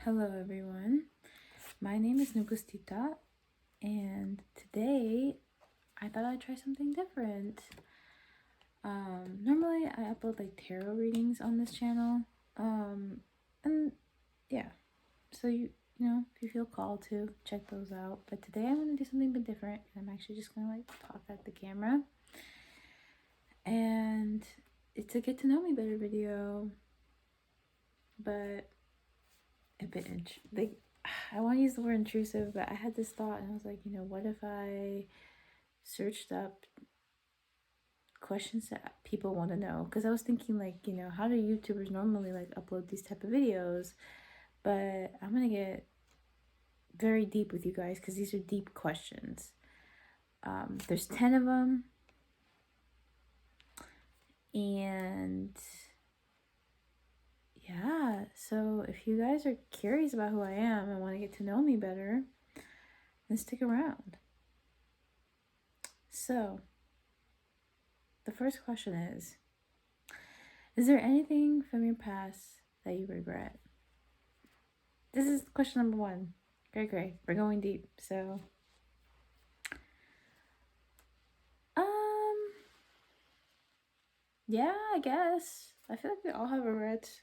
Hello everyone, my name is Negustita, and today I thought I'd try something different. Normally I upload like tarot readings on this channel, and yeah, so you know, if you feel called to check those out. But today I'm gonna do something a bit different, and I'm actually just gonna like talk at the camera, and it's a get to know me better video, but a bit like I want to use the word intrusive, but I had this thought and I was like, you know, what if I searched up questions that people want to know? Because I was thinking like, you know, how do YouTubers normally like upload these type of videos? But I'm gonna get very deep with you guys because these are deep questions. There's 10 of them, and yeah, so if you guys are curious about who I am and want to get to know me better, then stick around. So the first question is there anything from your past that you regret? This is question number one. Great. We're going deep. So, yeah, I guess. I feel like we all have regrets,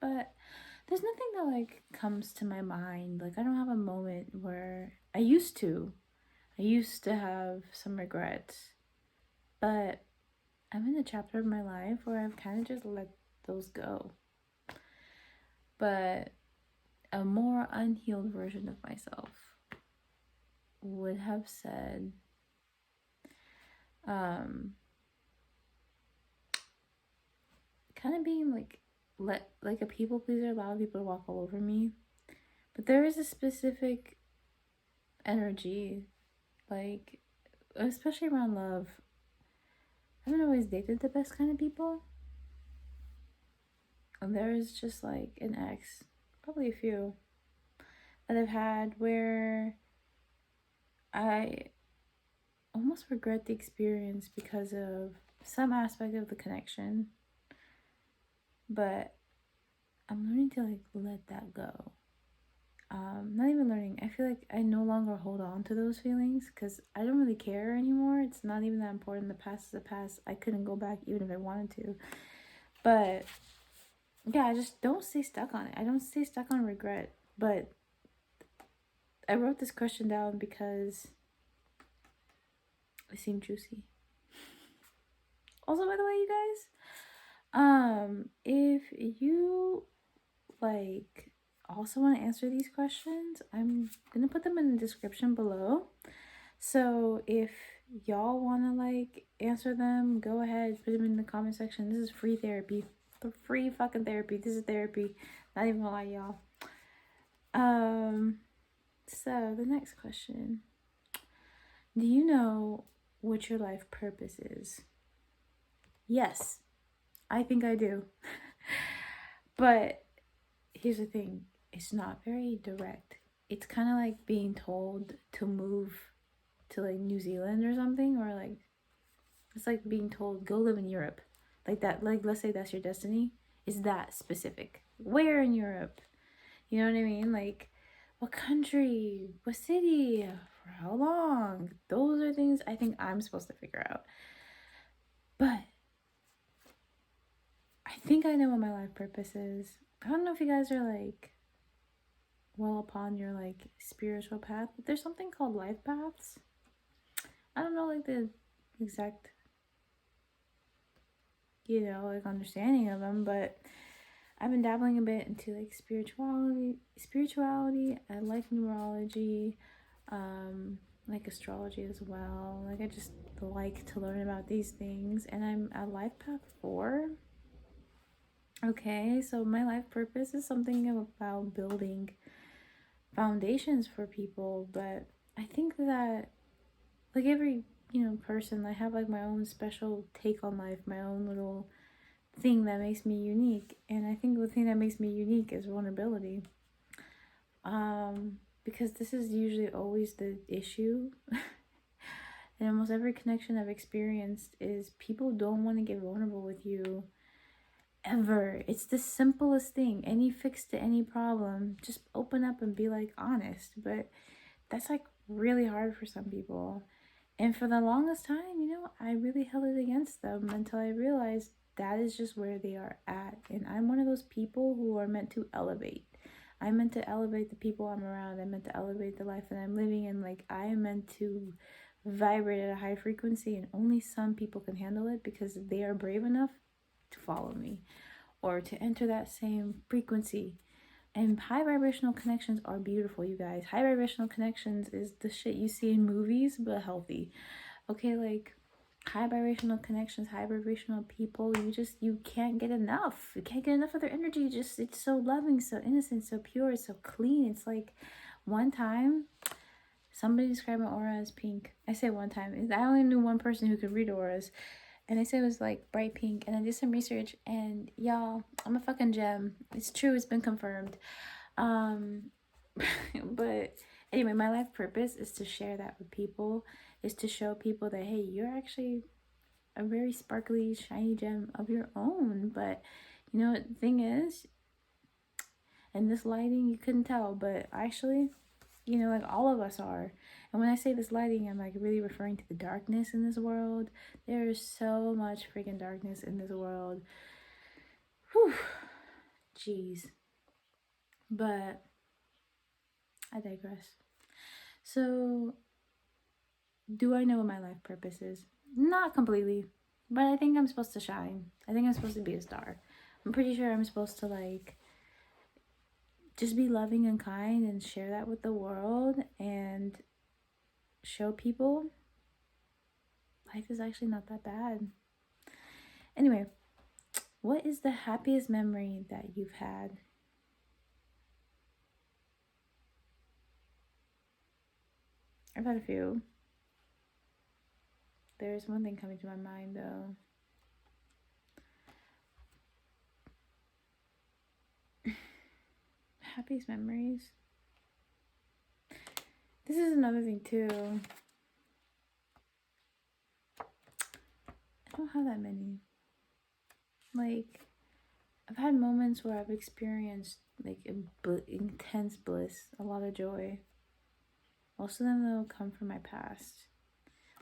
but there's nothing that like comes to my mind. Like I don't have a moment where I used to have some regrets, but I'm in a chapter of my life where I've kind of just let those go. But a more unhealed version of myself would have said, kind of being like a people pleaser, allow people to walk all over me. But there is a specific energy, like especially around love. I haven't always dated the best kind of people. And there is just like an ex, probably a few, that I've had where I almost regret the experience because of some aspect of the connection. But I'm learning to like let that go. Not even learning. I feel like I no longer hold on to those feelings because I don't really care anymore. It's not even that important. The past is the past. I couldn't go back even if I wanted to. But yeah, I just don't stay stuck on it. I don't stay stuck on regret. But I wrote this question down because it seemed juicy. Also, by the way, you guys, if you like also want to answer these questions, I'm gonna put them in the description below. So if y'all want to like answer them, go ahead, put them in the comment section. This is free therapy. The free fucking therapy. This is therapy. Not even gonna lie, y'all. So the next question. Do you know what your life purpose is? Yes, I think I do. But here's the thing, it's not very direct. It's kind of like being told to move to like New Zealand or something, or like it's like being told go live in Europe. Like that, like let's say that's your destiny. Is that specific? Where in Europe? You know what I mean? Like what country, what city, for how long? Those are things I think I'm supposed to figure out. But I think I know what my life purpose is. I don't know if you guys are like well upon your like spiritual path, but there's something called life paths. I don't know like the exact, you know, like understanding of them, but I've been dabbling a bit into like spirituality. I like numerology, like astrology as well. Like I just like to learn about these things, and I'm at life path 4. Okay, so my life purpose is something about building foundations for people, but I think that like every, you know, person, I have like my own special take on life, my own little thing that makes me unique. And I think the thing that makes me unique is vulnerability. Because this is usually always the issue. And almost every connection I've experienced is people don't want to get vulnerable with you. ever. It's the simplest thing. Any fix to any problem. Just open up and be like honest. But that's like really hard for some people. And for the longest time, you know, I really held it against them until I realized that is just where they are at. And I'm one of those people who are meant to elevate. I'm meant to elevate the people I'm around. I'm meant to elevate the life that I'm living in. Like, I am meant to vibrate at a high frequency, and only some people can handle it because they are brave enough to follow me or to enter that same frequency. And high vibrational connections are beautiful, you guys. High vibrational connections is the shit you see in movies, but healthy. Okay, like high vibrational connections, high vibrational people, you can't get enough. You can't get enough of their energy. Just, it's so loving, so innocent, so pure, so clean. It's like one time somebody described my aura as pink. I say one time. I only knew one person who could read auras. And they said it was like bright pink. And I did some research, and y'all, I'm a fucking gem. It's true, it's been confirmed. But anyway, my life purpose is to share that with people, is to show people that, hey, you're actually a very sparkly, shiny gem of your own. But you know, the thing is, in this lighting, you couldn't tell, but actually, you know, like all of us are. And when I say this lighting, I'm like really referring to the darkness in this world. There is so much freaking darkness in this world. Whew. Jeez. But I digress. So, do I know what my life purpose is? Not completely, but I think I'm supposed to shine. I think I'm supposed to be a star. I'm pretty sure I'm supposed to like just be loving and kind and share that with the world and show people life is actually not that bad. Anyway, what is the happiest memory that you've had? I've had a few. There's one thing coming to my mind though. Happiest memories. This is another thing too. I don't have that many. Like, I've had moments where I've experienced like intense bliss, a lot of joy. Most of them though come from my past.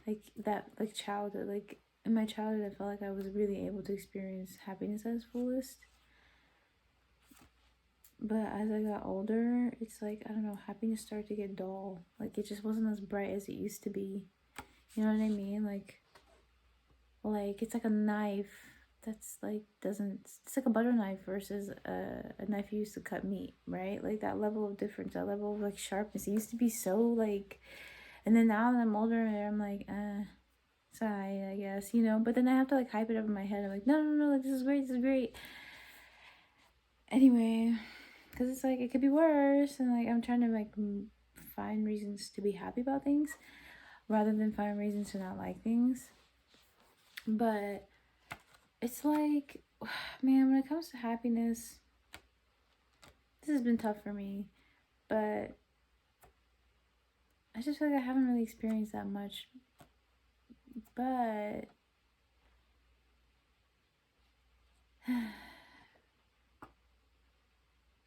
Like that, like childhood. Like in my childhood, I felt like I was really able to experience happiness at its fullest. But as I got older, it's like, I don't know, happiness started to get dull. Like it just wasn't as bright as it used to be. You know what I mean? Like it's like a knife that's like doesn't, it's like a butter knife versus a knife you used to cut meat, right? Like that level of difference, that level of like sharpness. It used to be so like, and then now that I'm older, I'm like, sorry, I guess, you know. But then I have to like hype it up in my head. I'm like, no, like this is great, this is great. Anyway, because it's like it could be worse, and like I'm trying to like find reasons to be happy about things rather than find reasons to not like things. But it's like, man, when it comes to happiness, this has been tough for me, but I just feel like I haven't really experienced that much. But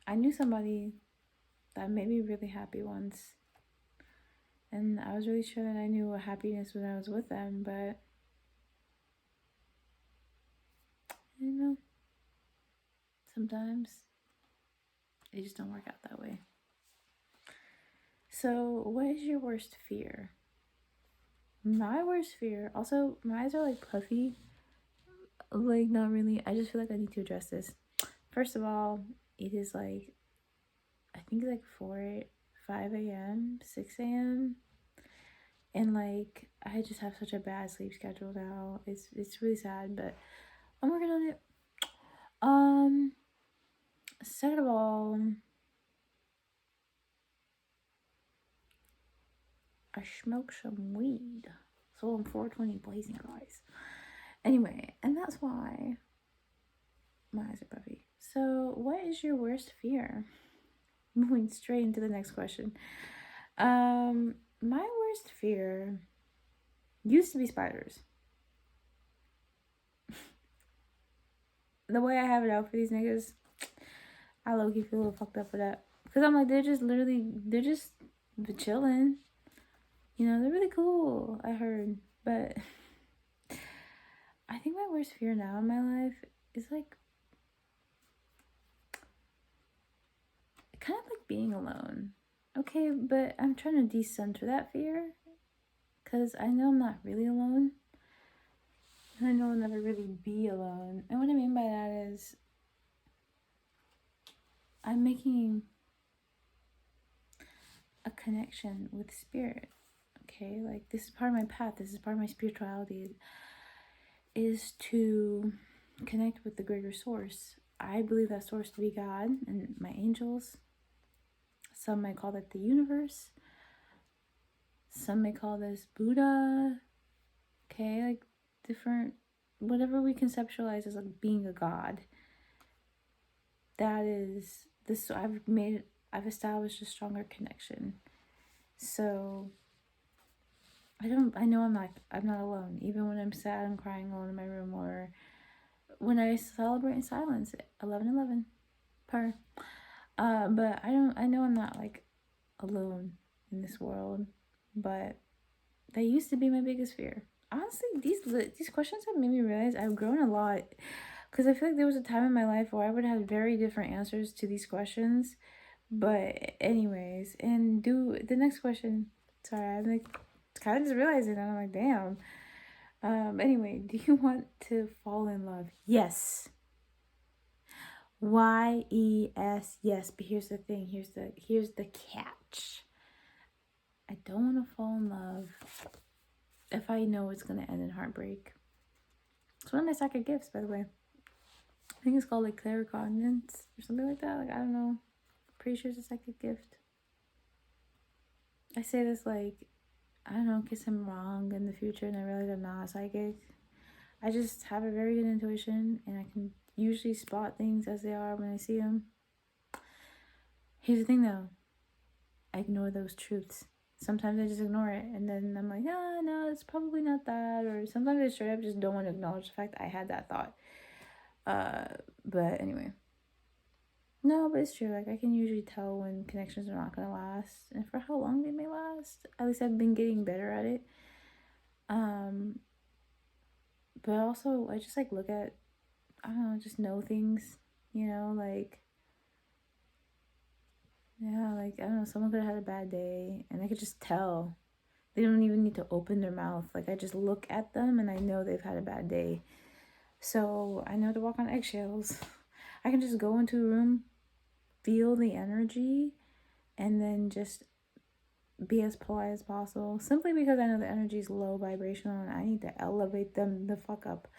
I knew somebody that made me really happy once, and I was really sure that I knew what happiness when I was with them, but you know, sometimes it just don't work out that way. So what is your worst fear? My worst fear, also my eyes are like puffy, like not really. I just feel like I need to address this. First of all, it is like, I think like 5 a.m, 6 a.m, and like I just have such a bad sleep schedule now. It's really sad, but I'm working on it. Second of all, I smoked some weed, so I'm 420 blazing, guys. Anyway, and that's why my eyes are puffy. So what is your worst fear? Moving straight into the next question. My worst fear used to be spiders. the way I have it out for these niggas, I low-key feel a little fucked up for that. Because I'm like, they're just chilling. You know, they're really cool, I heard. But I think my worst fear now in my life is like, kind of like being alone. Okay, but I'm trying to decenter that fear. Because I know I'm not really alone. And I know I'll never really be alone. And what I mean by that is, I'm making a connection with spirit. Okay, like this is part of my path. This is part of my spirituality, is to connect with the greater source. I believe that source to be God and my angels. Some might call that the universe. Some may call this Buddha. Okay, like different, whatever we conceptualize as like being a god. That is this. I've established a stronger connection. So I know I'm not alone. Even when I'm sad and crying alone in my room, or when I celebrate in silence, 11:11 per. But I know I'm not like alone in this world, but that used to be my biggest fear. Honestly, these questions have made me realize I've grown a lot, because I feel like there was a time in my life where I would have very different answers to these questions. But anyways, and do the next question. Sorry, I'm like kind of just realizing that I'm like, damn. Anyway, do you want to fall in love? Yes. YES, yes. But here's the thing. Here's the catch. I don't want to fall in love if I know it's gonna end in heartbreak. It's one of my psychic gifts, by the way. I think it's called like claircognizance or something like that. Like, I don't know. Pretty sure it's a psychic gift. I say this like, I don't know, in case I'm wrong in the future and I realize I'm not psychic. I just have a very good intuition, and I can usually spot things as they are when I see them. Here's the thing though, I ignore those truths. Sometimes I just ignore it, and then I'm like, no, it's probably not that. Or sometimes I straight up just don't want to acknowledge the fact that I had that thought. But anyway. No, but it's true. Like, I can usually tell when connections are not going to last, and for how long they may last. At least I've been getting better at it. But also, I just, like, look at, I don't know, just know things, you know, like, yeah, like, I don't know, someone could have had a bad day, and I could just tell. They don't even need to open their mouth. Like, I just look at them, and I know they've had a bad day. So, I know to walk on eggshells. I can just go into a room, feel the energy, and then just be as polite as possible, simply because I know the energy is low vibrational and I need to elevate them the fuck up.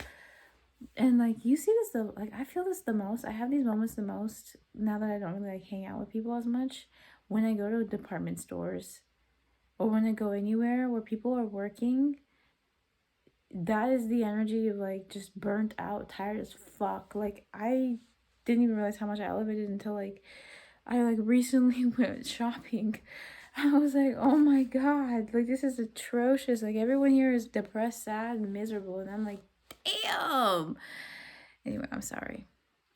And like, you see this though, like I feel this the most. I have these moments the most now that I don't really like hang out with people as much, when I go to department stores or when I go anywhere where people are working. That is the energy of like just burnt out, tired as fuck. Like, I didn't even realize how much I elevated until like I like recently went shopping. I was like, oh my god, like this is atrocious. Like, everyone here is depressed, sad, and miserable, and I'm like, damn. Anyway, I'm sorry.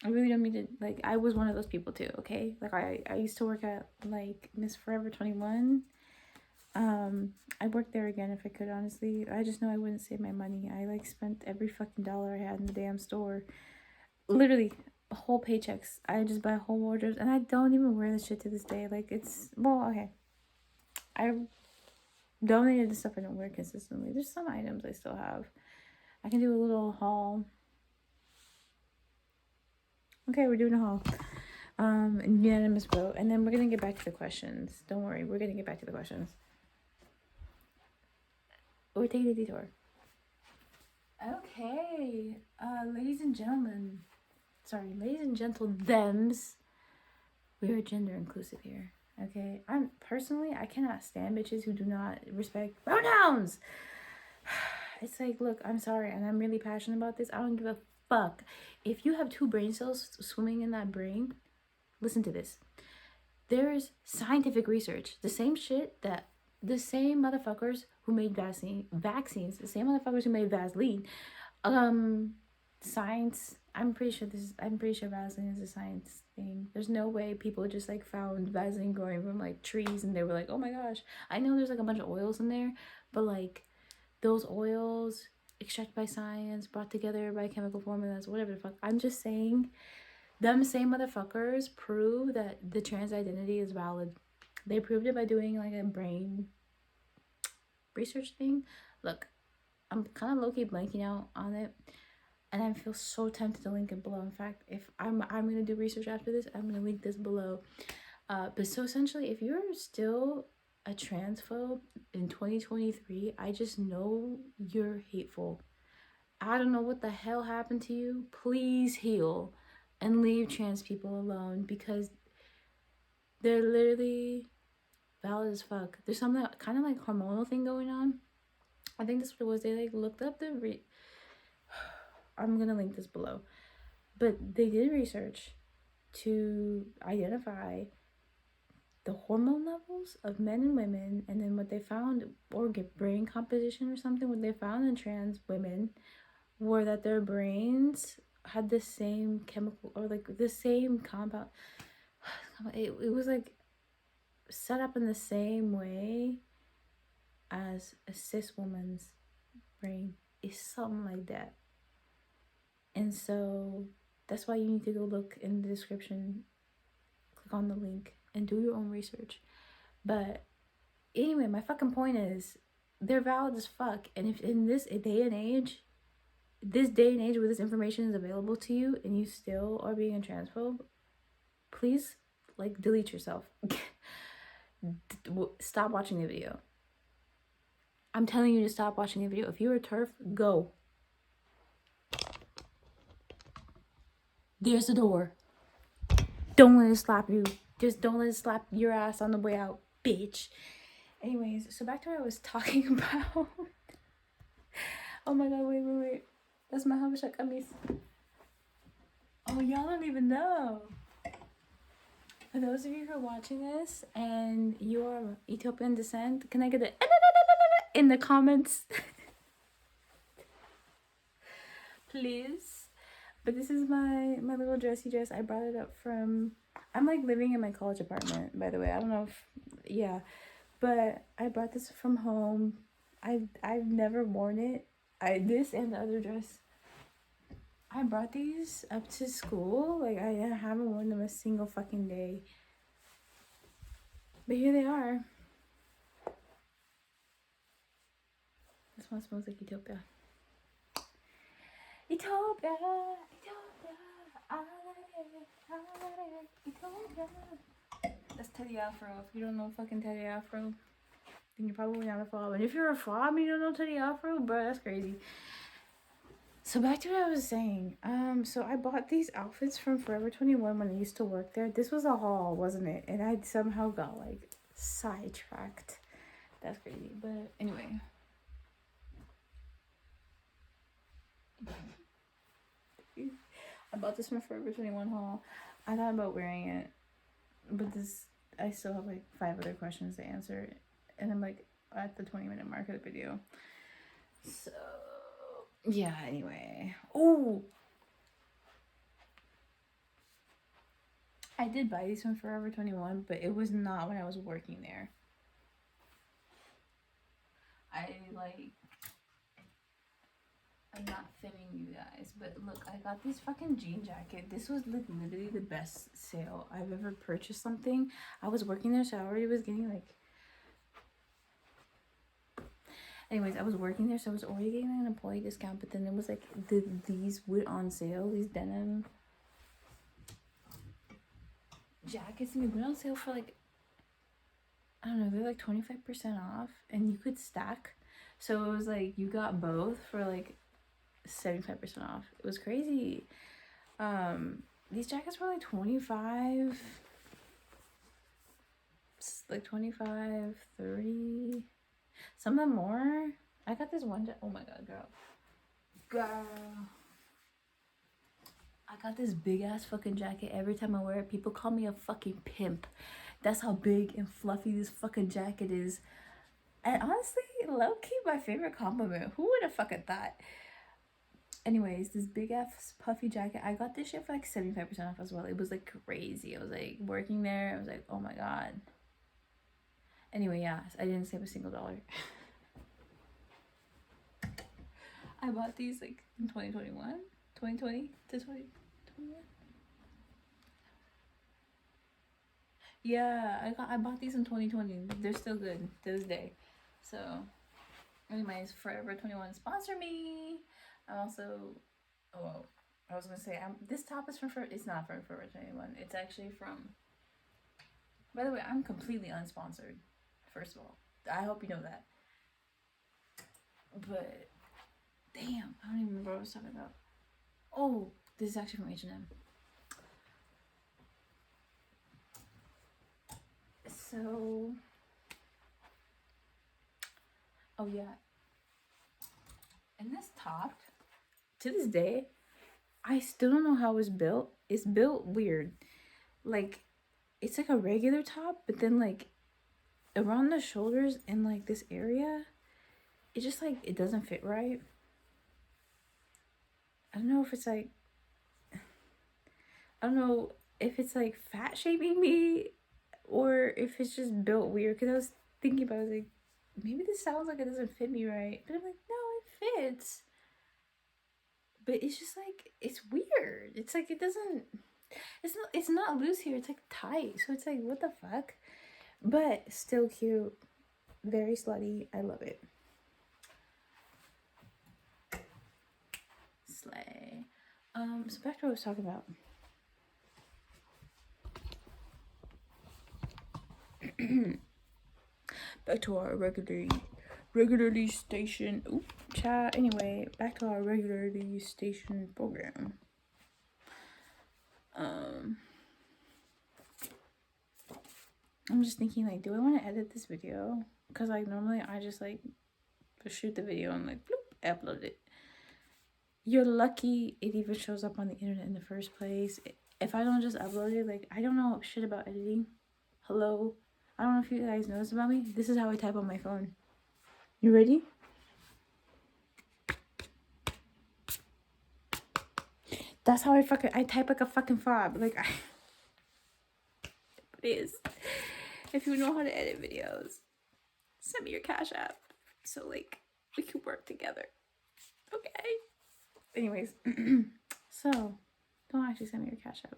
I really don't mean to, like, I was one of those people too, okay? Like, I used to work at like Miss Forever 21. I worked there again if I could, honestly. I just know I wouldn't save my money. I like spent every fucking dollar I had in the damn store. Literally whole paychecks. I just buy whole wardrobes, and I don't even wear this shit to this day. Like, it's, well, okay, I donated the stuff I don't wear consistently. There's some items I still have. I can do a little haul. Okay, we're doing a haul. Unanimous vote, and then we're gonna get back to the questions. Don't worry, we're gonna get back to the questions. We're taking a detour. Okay, ladies and gentlemen. Sorry, ladies and gentlethems. We are gender inclusive here. Okay, I cannot stand bitches who do not respect pronouns. It's like, look, I'm sorry, and I'm really passionate about this. I don't give a fuck. If you have 2 brain cells swimming in that brain, listen to this. There's scientific research. The same motherfuckers who made vaccines, the same motherfuckers who made Vaseline, science I'm pretty sure Vaseline is a science thing. There's no way people just like found Vaseline growing from like trees and they were like, oh my gosh. I know there's like a bunch of oils in there, but like those oils extracted by science, brought together by chemical formulas, whatever the fuck. I'm just saying, them same motherfuckers prove that the trans identity is valid. They proved it by doing like a brain research thing. Look, I'm kind of low-key blanking out on it, and I feel so tempted to link it below. In fact, if I'm gonna do research after this, I'm gonna link this below. But so essentially, if you're still a transphobe in 2023, I just know you're hateful. I don't know what the hell happened to you. Please heal and leave trans people alone, because they're literally valid as fuck. There's something kind of like hormonal thing going on. I think that's what it was. They like looked up the I'm gonna link this below, but they did research to identify the hormone levels of men and women, and then what they found, or get brain composition or something, what they found in trans women were that their brains had the same chemical, or like the same compound. It was like set up in the same way as a cis woman's brain. Is something like that. And so that's why you need to go look in the description, click on the link, and do your own research. But anyway, my fucking point is, they're valid as fuck. And if in this day and age where this information is available to you and you still are being a transphobe, please like delete yourself. Stop watching the video. I'm telling you to stop watching the video. If you're a TERF, go. There's the door. Don't let it slap you. Just don't let it slap your ass on the way out, bitch. Anyways, so back to what I was talking about. Oh my god, wait. That's my Habesha kamis. Oh, y'all don't even know. For those of you who are watching this and you are of Ethiopian descent, can I get a in the comments? Please. But this is my little dressy dress. I brought it up from, I'm like living in my college apartment, by the way. I don't know if, yeah, but I brought this from home. I've never worn it. This and the other dress, I brought these up to school. Like, I haven't worn them a single fucking day. But here they are. This one smells like Ethiopia. Ethiopia. That's Teddy Afro. If you don't know fucking Teddy Afro, then you're probably not a fob. And if you're a fob and you don't know Teddy Afro, bro, that's crazy. So back to what I was saying. So I bought these outfits from Forever 21 when I used to work there. This was a haul, wasn't it? And I somehow got like sidetracked. That's crazy. But anyway. I bought this from Forever 21 haul. I thought about wearing it, but I still have like 5 other questions to answer, and I'm like at the 20-minute mark of the video. So yeah, anyway. Oh, I did buy these from Forever 21, but it was not when I was working there. I'm not filming you guys, but look, I got this fucking jean jacket. This was like literally the best sale I've ever purchased something. I was working there, so I already was getting like, anyways, I was working there, so I was already getting like an employee discount, but then it was like these went on sale, these denim jackets, and they went on sale for like, I don't know, they're like 25% off, and you could stack. So it was like you got both for like 75% off. It was crazy. These jackets were like 25, 30. Some of them more. I got this one oh my god, girl, I got this big ass fucking jacket. Every time I wear it, people call me a fucking pimp. That's how big and fluffy this fucking jacket is. And honestly, low-key my favorite compliment. Who would have fucking thought? Anyways, this big ass puffy jacket. I got this shit for like 75% off as well. It was like crazy. I was like working there. I was like, oh my god. Anyway, yeah, I didn't save a single dollar. I bought these like in 2021, 2020 to 2021. Yeah, I bought these in 2020. They're still good to this day. So, anyways, Forever 21 sponsor me. I'm also, oh, I was gonna say, this top is from it's not from Forever 21. It's actually from. By the way, I'm completely unsponsored. First of all, I hope you know that. But damn, I don't even remember what I was talking about. Oh, this is actually from H&M. So, oh yeah, and this top, to this day, I still don't know how it's built. It's built weird. Like, it's like a regular top, but then like around the shoulders and like this area, it just like, it doesn't fit right. I don't know if it's like, I don't know if it's like fat shaming me or if it's just built weird. Because I was thinking about it, I was like, maybe this sounds like it doesn't fit me right. But I'm like, no, it fits. But it's just like, it's weird. It's like, it doesn't, it's not loose here. It's like tight. So it's like, what the fuck? But still cute. Very slutty. I love it. Slay. So back to what I was talking about. Back to our regularly stationed chat. Anyway, back to our regularly stationed program. I'm just thinking, like, do I want to edit this video? Because like normally I just like shoot the video and like bloop, upload it. You're lucky it even shows up on the internet in the first place. If I don't just upload it, like, I don't know shit about editing. Hello? I don't know if you guys know this about me. This is how I type on my phone. You ready? That's how I type like a fucking fob. Like, it is. If you know how to edit videos, send me your Cash App. So, like, we can work together. Okay? Anyways, so, don't actually send me your Cash App.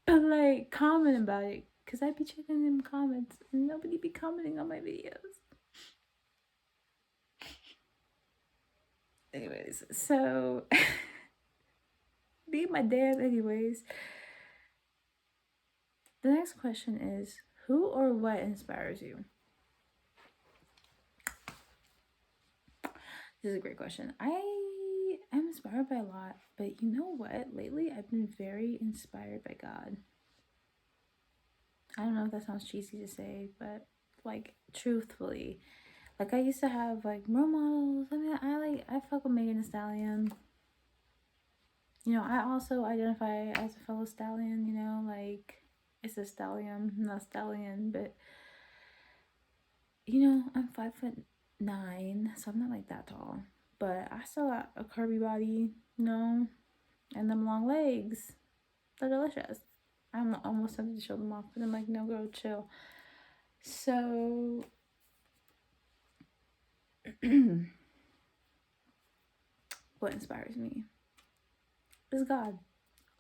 But, like, comment about it. Because I be checking them comments. And nobody be commenting on my videos. Anyways, so... be my dad anyways. The next question is, who or what inspires you? This is a great question. I am inspired by a lot, but you know what? Lately, I've been very inspired by God. I don't know if that sounds cheesy to say, but like, truthfully, like, I used to have like role models. I mean, I fuck with Megan Thee Stallion. You know, I also identify as a fellow stallion, you know, like, it's a stallion, not stallion, but, you know, I'm 5'9", so I'm not like that tall, but I still got a curvy body, you know, and them long legs. They're delicious. I'm almost tempted to show them off, but I'm like, no, girl, chill. So, what inspires me is God.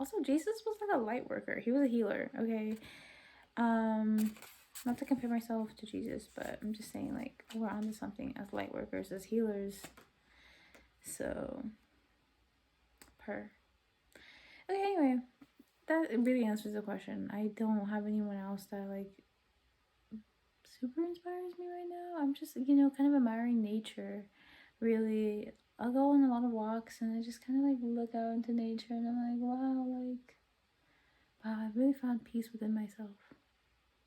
Also, Jesus was like a light worker. He was a healer, okay? Not to compare myself to Jesus, but I'm just saying, like, we're onto something as light workers, as healers. So, okay, anyway, that really answers the question. I don't have anyone else that, like, super inspires me right now. I'm just, you know, kind of admiring nature, really. I'll go on a lot of walks, and I just kind of, like, look out into nature, and I'm like, wow, I really found peace within myself.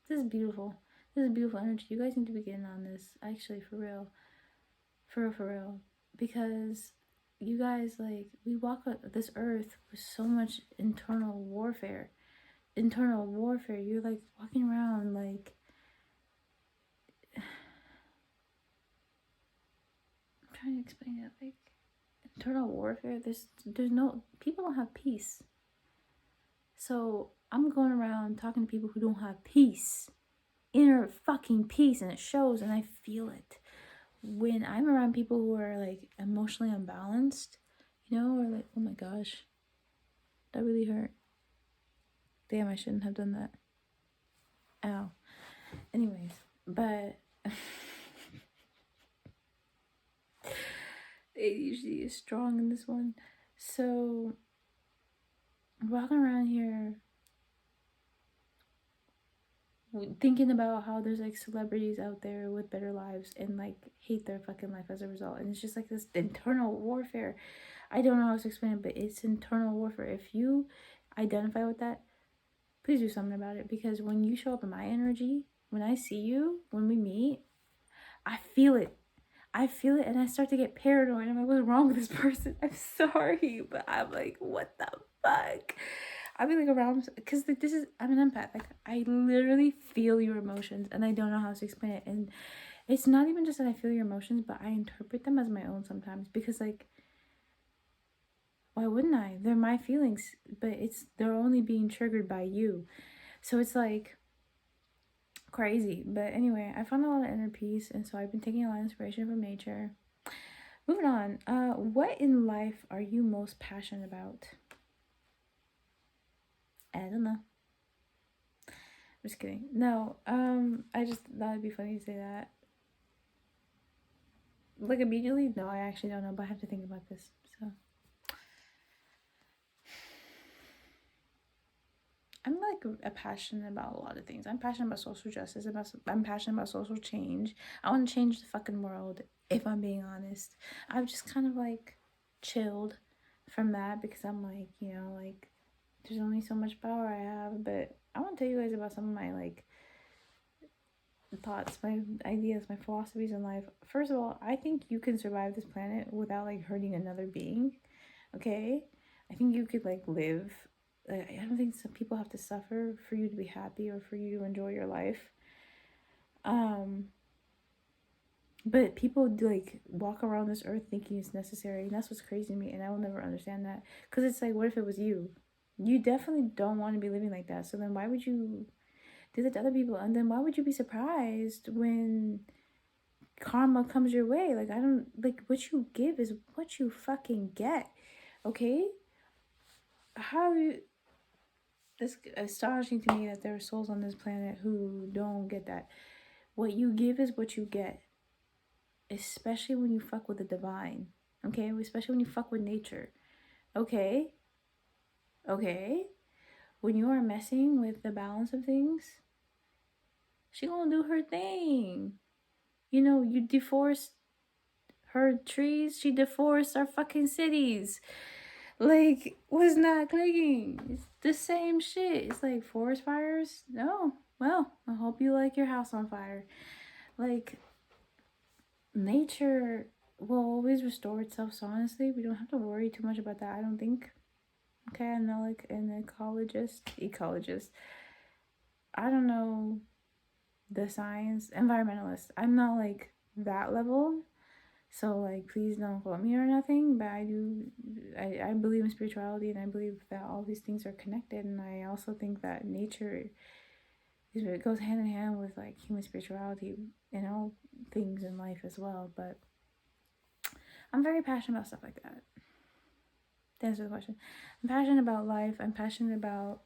This is beautiful. This is beautiful energy. You guys need to be getting on this, actually, for real. For real. Because you guys, like, we walk this earth with so much internal warfare. You're, like, walking around, like, I'm trying to explain it? Like, internal warfare, there's no, people don't have peace. So I'm going around talking to people who don't have peace, inner fucking peace, and it shows, and I feel it when I'm around people who are like emotionally unbalanced, you know, or like, oh my gosh, that really hurt. Damn, I shouldn't have done that. Ow. Anyways, but ADHD is strong in this one. So walking around here thinking about how there's like celebrities out there with better lives and like hate their fucking life as a result, and it's just like this internal warfare. I don't know how to explain it, but it's internal warfare. If you identify with that, please do something about it, because when you show up in my energy, when I see you, when we meet, I feel it. I feel it, and I start to get paranoid. I'm like, what's wrong with this person? I'm sorry, but I'm like, what the fuck? I'll be like around, because like, I'm an empath. Like, I literally feel your emotions, and I don't know how to explain it. And it's not even just that I feel your emotions, but I interpret them as my own sometimes, because like, why wouldn't I? They're my feelings, but they're only being triggered by you. So it's like crazy. But anyway, I found a lot of inner peace, and so I've been taking a lot of inspiration from nature. Moving on. What in life are you most passionate about? I don't know. I'm just kidding. No, I just thought it'd be funny to say that. Like immediately? No, I actually don't know, but I have to think about this. So I'm like passionate about a lot of things. I'm passionate about social justice. I'm passionate about social change. I want to change the fucking world, if I'm being honest. I've just kind of like chilled from that, because I'm like, you know, like there's only so much power I have. But I want to tell you guys about some of my like thoughts, my ideas, my philosophies in life. First of all, I think you can survive this planet without like hurting another being. Okay? I think you could like live. I don't think some people have to suffer for you to be happy or for you to enjoy your life. But people do like walk around this earth thinking it's necessary, and that's what's crazy to me, and I will never understand that. Because it's like, what if it was you? You definitely don't want to be living like that. So then why would you do that to other people? And then why would you be surprised when karma comes your way? Like, I don't, like, what you give is what you fucking get. Okay? How you, it's astonishing to me that there are souls on this planet who don't get that. What you give is what you get. Especially when you fuck with the divine. Okay? Especially when you fuck with nature. Okay? Okay? When you are messing with the balance of things, she gonna do her thing. You know, you deforest her trees, she deforests our fucking cities. Like, what's not clicking? It's the same shit. It's like forest fires. No, well, I hope you like your house on fire. Like, nature will always restore itself. So honestly, we don't have to worry too much about that, I don't think. Okay, I'm not like an ecologist. I don't know the science, environmentalist. I'm not like that level. So like, please don't quote me or nothing, but I believe in spirituality, and I believe that all these things are connected, and I also think that nature it goes hand in hand with like human spirituality and all things in life as well. But I'm very passionate about stuff like that. To answer the question, I'm passionate about life. I'm passionate about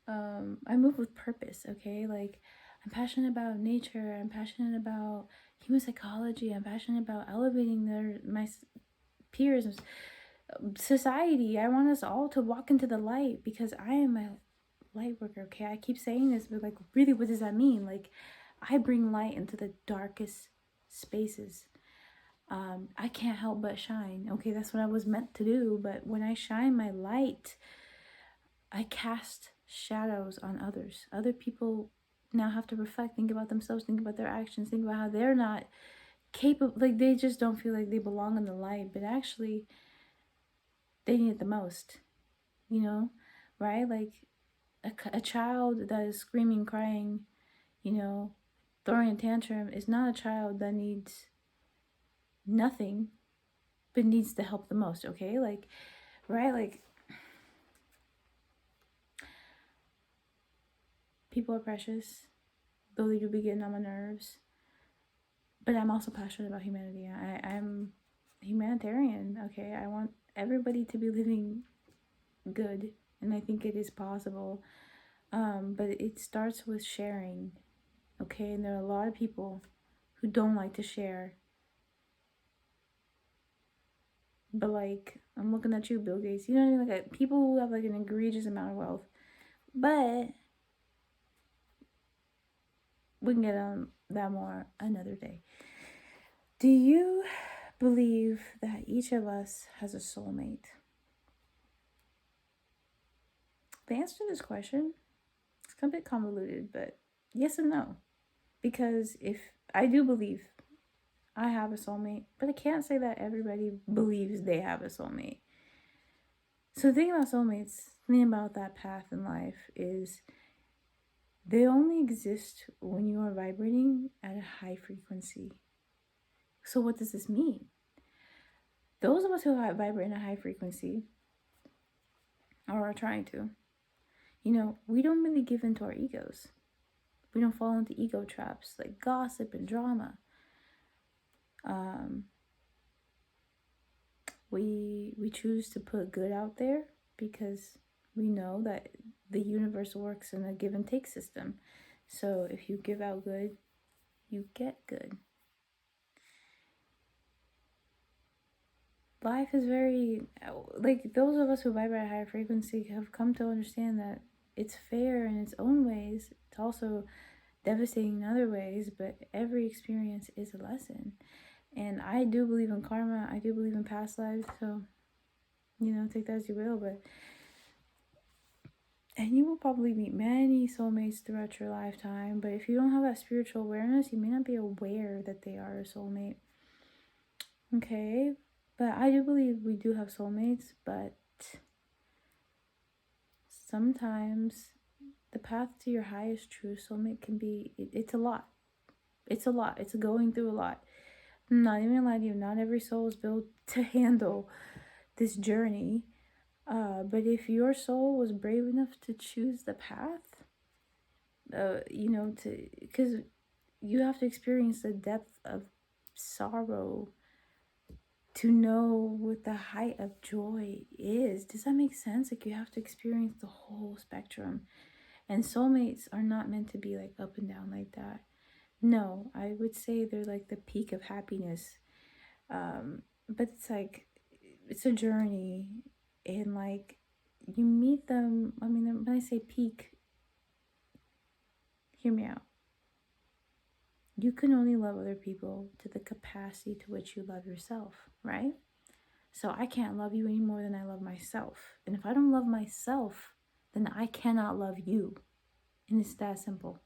I move with purpose. Okay, like I'm passionate about nature. I'm passionate about human psychology. I'm passionate about elevating my peers, society. I want us all to walk into the light, because I am a light worker. Okay, I keep saying this, but like, really, what does that mean? Like, I bring light into the darkest spaces. I can't help but shine. Okay, that's what I was meant to do. But when I shine my light, I cast shadows on others. Other people now have to reflect, think about themselves, think about their actions, think about how they're not capable, like they just don't feel like they belong in the light, but actually they need it the most, you know, right? Like a child that is screaming, crying, you know, throwing a tantrum is not a child that needs nothing. but needs the help the most, okay? Like, right? Like, people are precious, though they do be getting on my nerves. But I'm also passionate about humanity. I'm humanitarian, okay? I want everybody to be living good, and I think it is possible. But it starts with sharing, okay? And there are a lot of people who don't like to share. But like, I'm looking at you, Bill Gates. You know what I mean? Like, people who have like an egregious amount of wealth. But we can get on that more another day. Do you believe that each of us has a soulmate? The answer to this question is a bit convoluted, but yes and no. Because if I do believe I have a soulmate, but I can't say that everybody believes they have a soulmate. So the thing about soulmates, the thing about that path in life is they only exist when you are vibrating at a high frequency. So what does this mean? Those of us who vibrate in a high frequency, or are trying to, we don't really give into our egos. We don't fall into ego traps like gossip and drama. We choose to put good out there because we know that the universe works in a give and take system. So if you give out good, you get good. Life is very, like, those of us who vibrate at higher frequency have come to understand that it's fair in its own ways. It's also devastating in other ways, but every experience is a lesson. And I do believe in karma. I do believe in past lives. So, take that as you will. And you will probably meet many soulmates throughout your lifetime. But if you don't have that spiritual awareness, you may not be aware that they are a soulmate. Okay? But I do believe we do have soulmates. But sometimes the path to your highest true soulmate can be, it's a lot. It's a lot. It's going through a lot. I'm not even gonna lie to you, not every soul is built to handle this journey. But if your soul was brave enough to choose the path, because you have to experience the depth of sorrow to know what the height of joy is. Does that make sense? Like, you have to experience the whole spectrum. And soulmates are not meant to be like up and down like that. No, I would say they're like the peak of happiness. But it's like, it's a journey. And like, you meet them. I mean, when I say peak, hear me out. You can only love other people to the capacity to which you love yourself, right? So I can't love you any more than I love myself. And if I don't love myself, then I cannot love you. And it's that simple.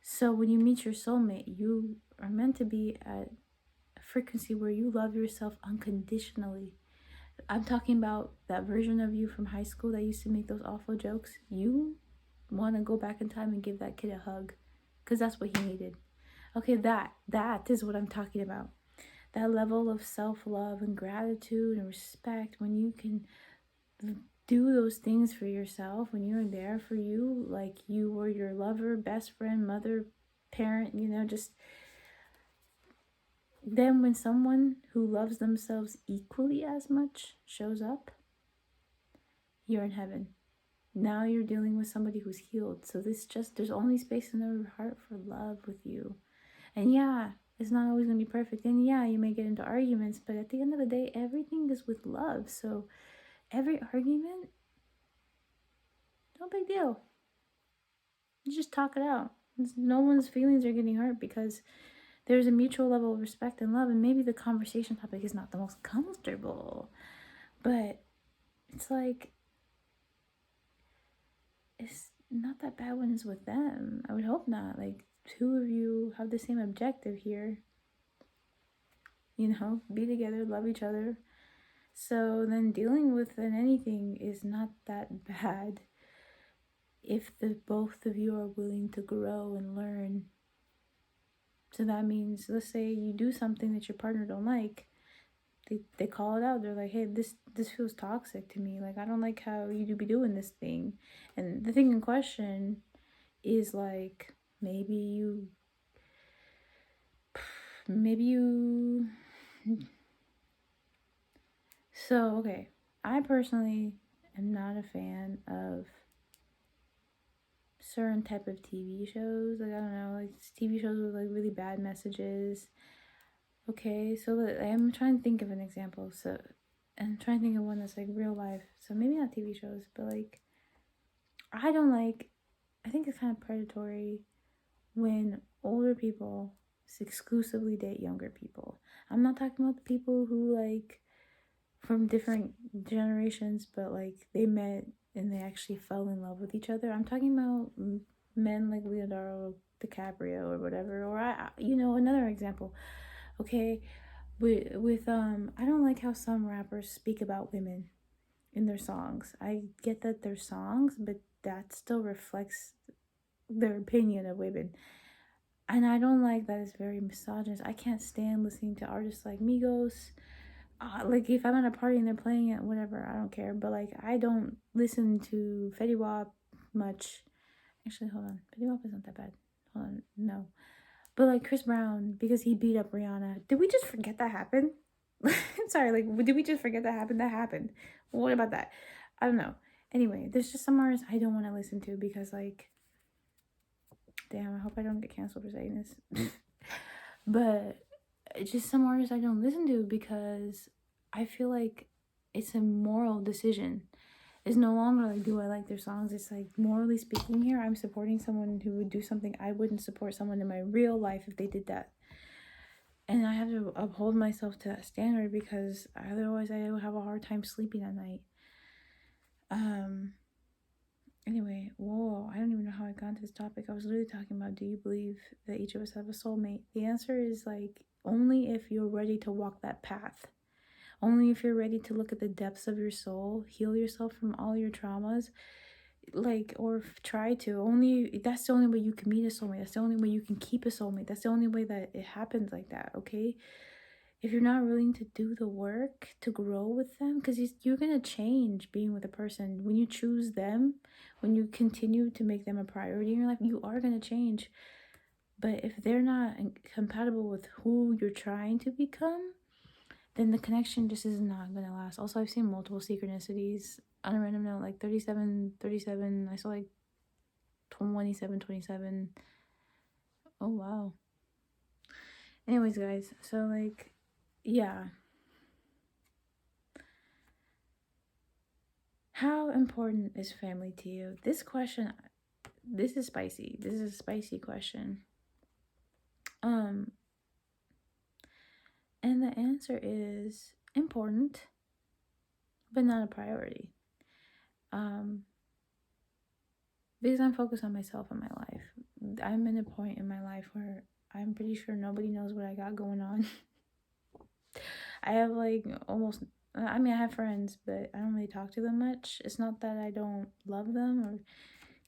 So when you meet your soulmate, you are meant to be at a frequency where you love yourself unconditionally. I'm talking about that version of you from high school that used to make those awful jokes. You want to go back in time and give that kid a hug because that's what he needed. Okay, that is what I'm talking about. That level of self-love and gratitude and respect, when you can do those things for yourself, when you're there for you, like you were your lover, best friend, mother, parent, just then when someone who loves themselves equally as much shows up, you're in heaven. Now you're dealing with somebody who's healed. So there's only space in their heart for love with you. And yeah, it's not always going to be perfect. And yeah, you may get into arguments, but at the end of the day, everything is with love. So every argument, no big deal. You just talk it out. No one's feelings are getting hurt because there's a mutual level of respect and love. And maybe the conversation topic is not the most comfortable, but it's like, it's not that bad when it's with them. I would hope not. Like, two of you have the same objective here. Be together, love each other. So then dealing with anything is not that bad if the both of you are willing to grow and learn. So that means, let's say you do something that your partner don't like. they call it out. They're like, hey, this feels toxic to me. Like, I don't like how you do be doing this thing. And the thing in question is like, maybe you. So okay, I personally am not a fan of certain type of TV shows. Like, I don't know, like TV shows with like really bad messages. Okay, so I'm trying to think of an example. So I'm trying to think of one that's like real life. So maybe not TV shows, but like I don't like. I think it's kind of predatory when older people exclusively date younger people. I'm not talking about the people who like from different generations, but like they met and they actually fell in love with each other. I'm talking about men like Leonardo DiCaprio or whatever, or another example. Okay, with I don't like how some rappers speak about women in their songs. I get that they're songs, but that still reflects their opinion of women. And I don't like that it's very misogynist. I can't stand listening to artists like Migos. Like if I'm at a party and they're playing it, whatever, I don't care. But like I don't listen to Fetty Wap much. Actually, hold on, Fetty Wap isn't that bad. Hold on, no. But like Chris Brown because he beat up Rihanna. Did we just forget that happened? Sorry, like did we just forget that happened? That happened. What about that? I don't know. Anyway, there's just some artists I don't want to listen to because like, damn, I hope I don't get canceled for saying this. But it's just some artists I don't listen to because I feel like it's a moral decision. It's no longer like, do I like their songs? It's like, morally speaking, here, I'm supporting someone who would do something I wouldn't support someone in my real life if they did that. And I have to uphold myself to that standard because otherwise I would have a hard time sleeping at night. Anyway, whoa, I don't even know how I got into this topic. I was literally talking about, do you believe that each of us have a soulmate? The answer is like, only if you're ready to walk that path. Only if you're ready to look at the depths of your soul, heal yourself from all your traumas, like, or try to. Only that's the only way you can meet a soulmate. That's the only way you can keep a soulmate. That's the only way that it happens like that, okay? If you're not willing to do the work to grow with them, because you're going to change being with a person. When you choose them, when you continue to make them a priority in your life, you are going to change. But if they're not compatible with who you're trying to become, then the connection just is not going to last. Also, I've seen multiple synchronicities on a random note, like 37, 37. I saw like 27, 27. Oh, wow. Anyways, guys, so like, yeah. How important is family to you? This question, this is spicy. This is a spicy question. And the answer is important, but not a priority. Because I'm focused on myself and my life. I'm in a point in my life where I'm pretty sure nobody knows what I got going on. I have like I have friends, but I don't really talk to them much. It's not that I don't love them or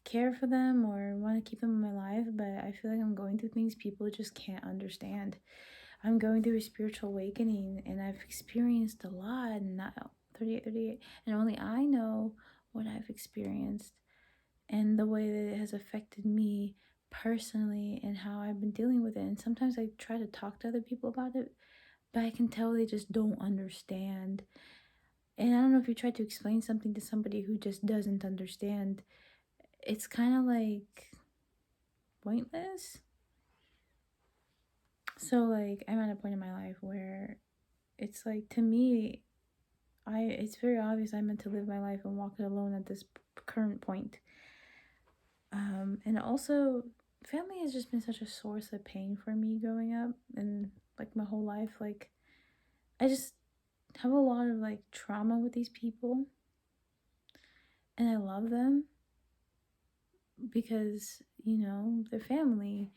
care for them or want to keep them in my life, but I feel like I'm going through things people just can't understand. I'm going through a spiritual awakening and I've experienced a lot, and not 38, and only I know what I've experienced and the way that it has affected me personally and how I've been dealing with it. And sometimes I try to talk to other people about it, but I can tell they just don't understand. And I don't know, if you try to explain something to somebody who just doesn't understand, it's kind of like pointless. So like I'm at a point in my life where it's like, to me, it's very obvious I'm meant to live my life and walk it alone at this current point. And also, family has just been such a source of pain for me growing up and like my whole life. Like I just have a lot of like trauma with these people, and I love them because they're family.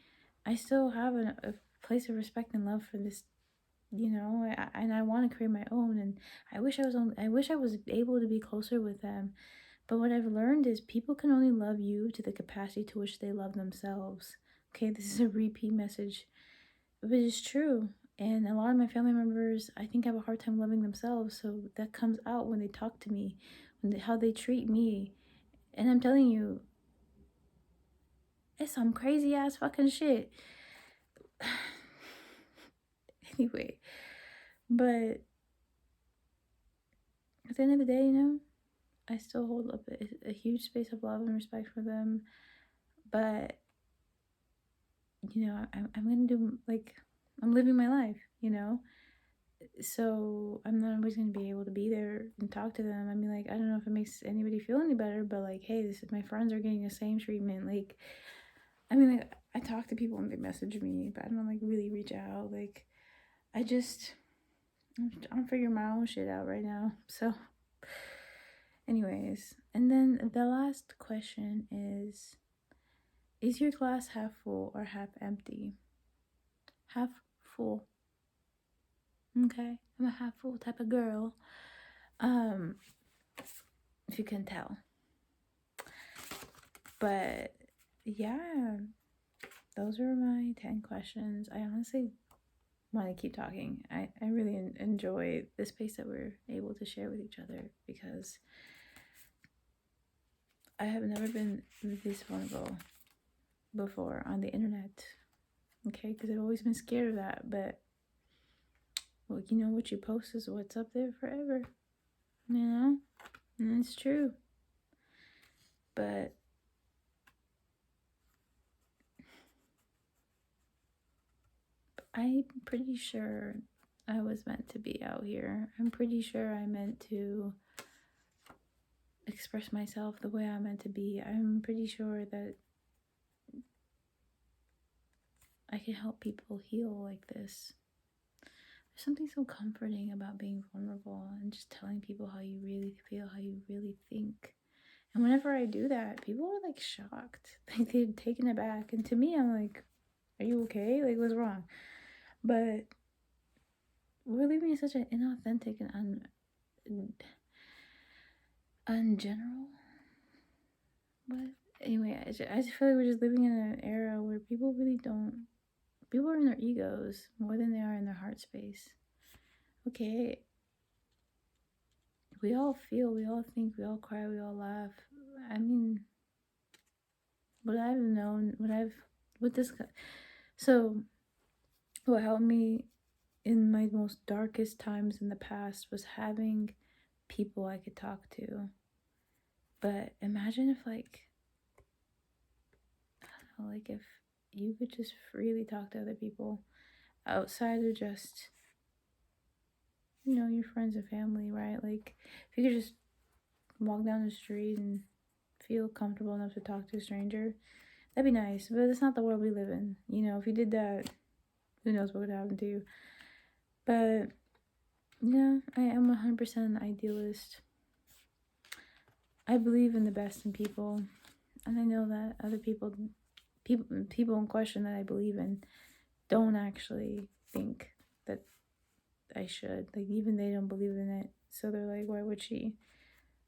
I still have a place of respect and love for this, and I want to create my own. And I wish I was able to be closer with them. But what I've learned is people can only love you to the capacity to which they love themselves. Okay, this is a repeat message, but it's true. And a lot of my family members, I think, have a hard time loving themselves. So that comes out when they talk to me, how they treat me. And I'm telling you, it's some crazy ass fucking shit. Anyway, but at the end of the day, I still hold up a huge space of love and respect for them. But, I'm going to do, I'm living my life, So I'm not always going to be able to be there and talk to them. I mean, I don't know if it makes anybody feel any better, but, hey, my friends are getting the same treatment. I talk to people and they message me, but I don't, really reach out. I'm figuring my own shit out right now. So, anyways, and then the last question is your glass half full or half empty? Half full. Okay, I'm a half full type of girl. If you can tell. But yeah, those are my 10 questions. I honestly want to keep talking. I really enjoy the space that we're able to share with each other, because I have never been this vulnerable before on the internet. Okay, because I've always been scared of that. But, well, what you post is what's up there forever. And it's true. But I'm pretty sure I was meant to be out here. I'm pretty sure I meant to express myself the way I'm meant to be. I'm pretty sure that I can help people heal like this. There's something so comforting about being vulnerable and just telling people how you really feel, how you really think. And whenever I do that, people are shocked. They're taken aback. And to me, I'm like, are you okay? What's wrong? But we're living in such an inauthentic and ungeneral. But anyway, I just feel like we're just living in an era where people are in their egos more than they are in their heart space. Okay, we all feel, we all think, we all cry, we all laugh. I mean, what helped me in my most darkest times in the past was having people I could talk to. But imagine if if you could just freely talk to other people outside of just your friends and family, right? If you could just walk down the street and feel comfortable enough to talk to a stranger, that'd be nice. But it's not the world we live in. If you did that, who knows what would happen to you. But yeah, I am 100% an idealist. I believe in the best in people, and I know that other people in question that I believe in don't actually think that I should. Even they don't believe in it, so they're like, why would she?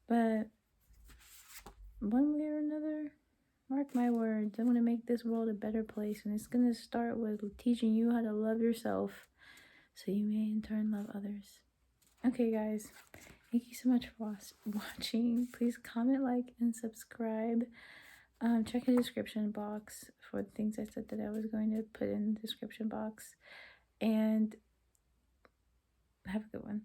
But one way or another, mark my words, I'm going to make this world a better place, and it's going to start with teaching you how to love yourself so you may in turn love others. Okay, guys, thank you so much for watching. Please comment, like, and subscribe. Check the description box for the things I said that I was going to put in the description box. And have a good one.